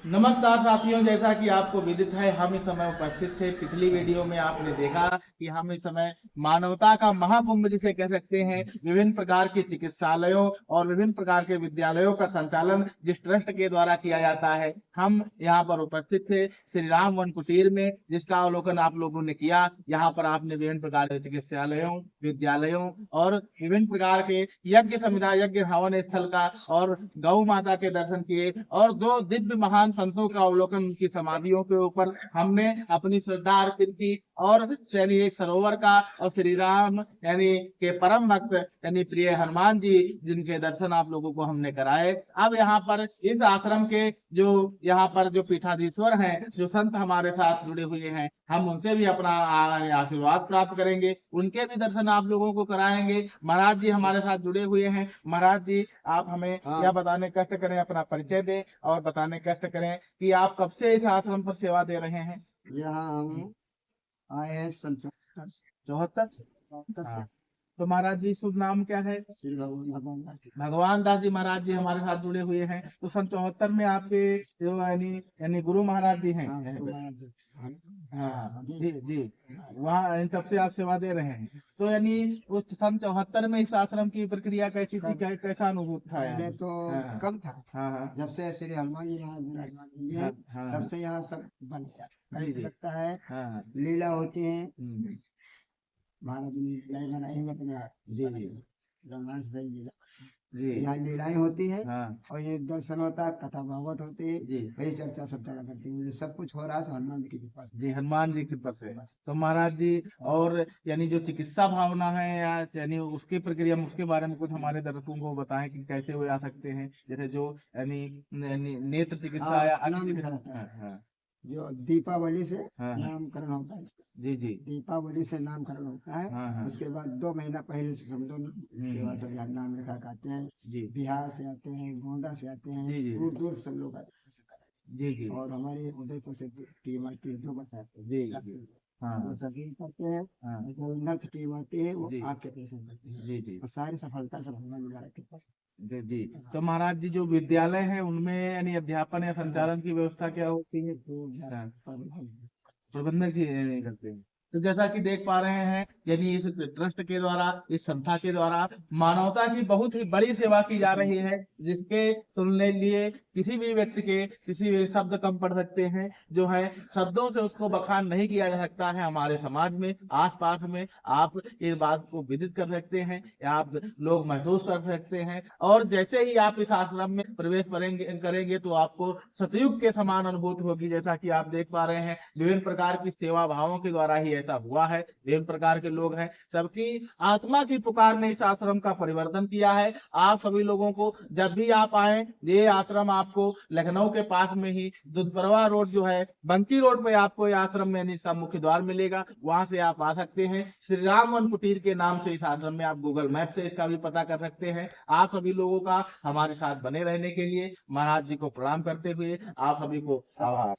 नमस्कार साथियों, जैसा कि आपको विदित है हम इस समय उपस्थित थे। पिछली वीडियो में आपने देखा कि हम इस समय मानवता का महाकुंभ जिसे कह सकते हैं, विभिन्न प्रकार के चिकित्सालयों और विभिन्न प्रकार के विद्यालयों का संचालन जिस ट्रस्ट के द्वारा किया जाता है, हम यहाँ पर उपस्थित थे श्री राम वन कुटीर में, जिसका अवलोकन आप लोगों ने किया। यहाँ पर आपने विभिन्न प्रकार के चिकित्सालयों, विद्यालयों और विभिन्न प्रकार के यज्ञ समिधा, यज्ञ हवन स्थल का और गौ माता के दर्शन किए और दो दिव्य महान संतों का अवलोकन, उनकी समाधियों के ऊपर हमने अपनी श्रद्धा अर्पित की। और यानी एक सरोवर का और श्री राम यानी के परम भक्त यानी प्रिय हनुमान जी, जिनके दर्शन आप लोगों को हमने कराए। अब यहाँ पर इस आश्रम के जो यहाँ पर जो पीठाधीश्वर हैं, जो संत हमारे साथ जुड़े हुए हैं, हम उनसे भी अपना आशीर्वाद प्राप्त करेंगे, उनके भी दर्शन आप लोगों को कराएंगे। महाराज जी हमारे साथ जुड़े हुए हैं। महाराज जी, आप हमें यह बताने कष्ट करें, अपना परिचय दें और बताने कष्ट करें कि आप कब से इस आश्रम पर सेवा दे रहे हैं। यहाँ हम आए हैं सन 74 से। तो महाराज जी शुभ नाम क्या है? श्री भगवान दास जी। भगवान दास जी महाराज जी हमारे साथ जुड़े हुए हैं। तो सन 74 में आपके जो यानी गुरु महाराज जी हैं। हाँ जी जी, वहाँ तब से आप सेवा दे रहे हैं। तो यानी उस सन 74 में इस आश्रम की प्रक्रिया कैसी थी, कैसा अनुभव था? पहले तो हाँ, कम था। हाँ, जब से श्री हनुमान जी महाराज विराजमान हुए हैं, हाँ, तब से यहाँ सब बन गया। जी, जी। लगता है हाँ, लीला होती है। महाराज जी ने लीलाएं बनाई हैं अपने जी जी रघुवंश से लीला। जी, यहाँ लीलाएं होती है हाँ और ये दर्शन होता है, कथा भागवत होती है, जी वही चर्चा सब जगह करती है। सब कुछ हो रहा है हनुमान जी की कृपा से। जी, हनुमान जी की कृपा से। तो महाराज जी, और यानी जो चिकित्सा भावना है या यानी उसकी प्रक्रिया में, उसके बारे में कुछ हमारे दर्शकों को बताएं कि कैसे वो आ सकते हैं, जैसे जो यानी नेत्र चिकित्सा या अन्य नाम लिखा चिकित्सा। रहता है। हाँ जो दीपावली से हाँ, नामकरण होता है इसका। जी जी, दीपावली से नामकरण होता है। हाँ, उसके बाद 2 महीना पहले से समझो ना, उसके बाद सब यहाँ नाम लिखा के आते हैं। जी बिहार से आते हैं, गोंडा से आते हैं, जी जी दूर दूर से सब लोग आते हैं। जी जी और हमारे उदयपुर से टीम आती है, 2 बस आते हैं। जी, हाँ वो सभी करते हैं। हाँ, उधर से टीम आती है, वो जी आपके ऑपरेशन करते हैं। जी जी और सारी सफलता सब हनुमान जी के पास। जी जी। तो महाराज जी, जो विद्यालय है उनमें यानी अध्यापन या संचालन की व्यवस्था क्या होती है? हाँ, प्रबंधक जी नहीं करते हैं। तो जैसा कि देख पा रहे हैं, यानी इस ट्रस्ट के द्वारा, इस संस्था के द्वारा मानवता की बहुत ही बड़ी सेवा की जा रही है, जिसके सुनने लिए किसी भी व्यक्ति के किसी भी शब्द कम पड़ सकते हैं। जो है शब्दों से उसको बखान नहीं किया जा सकता है। हमारे समाज में, आसपास में आप इस बात को विदित कर सकते हैं, आप लोग महसूस कर सकते हैं। और जैसे ही आप इस आश्रम में प्रवेश करेंगे तो आपको सतयुग के समान अनुभूति होगी। जैसा कि आप देख पा रहे हैं, विभिन्न प्रकार की सेवा भावों के द्वारा ही ऐसा हुआ है। विभिन्न प्रकार के लोग हैं, सबकी आत्मा की पुकार ने इस आश्रम का परिवर्तन किया है। आप सभी लोगों को जब भी आप आए, ये आश्रम आपको लखनऊ के पास में ही दुधपरवा रोड जो है, बंकी रोड पे आपको ये आश्रम यानी इसका मुख्य द्वार मिलेगा। वहां से आप आ सकते हैं। श्री राम वन कुटीर के नाम से इस आश्रम में आप गूगल मैप से इसका भी पता कर सकते हैं। आप सभी लोगों का हमारे साथ बने रहने के लिए महाराज जी को प्रणाम करते हुए आप सभी को आभार।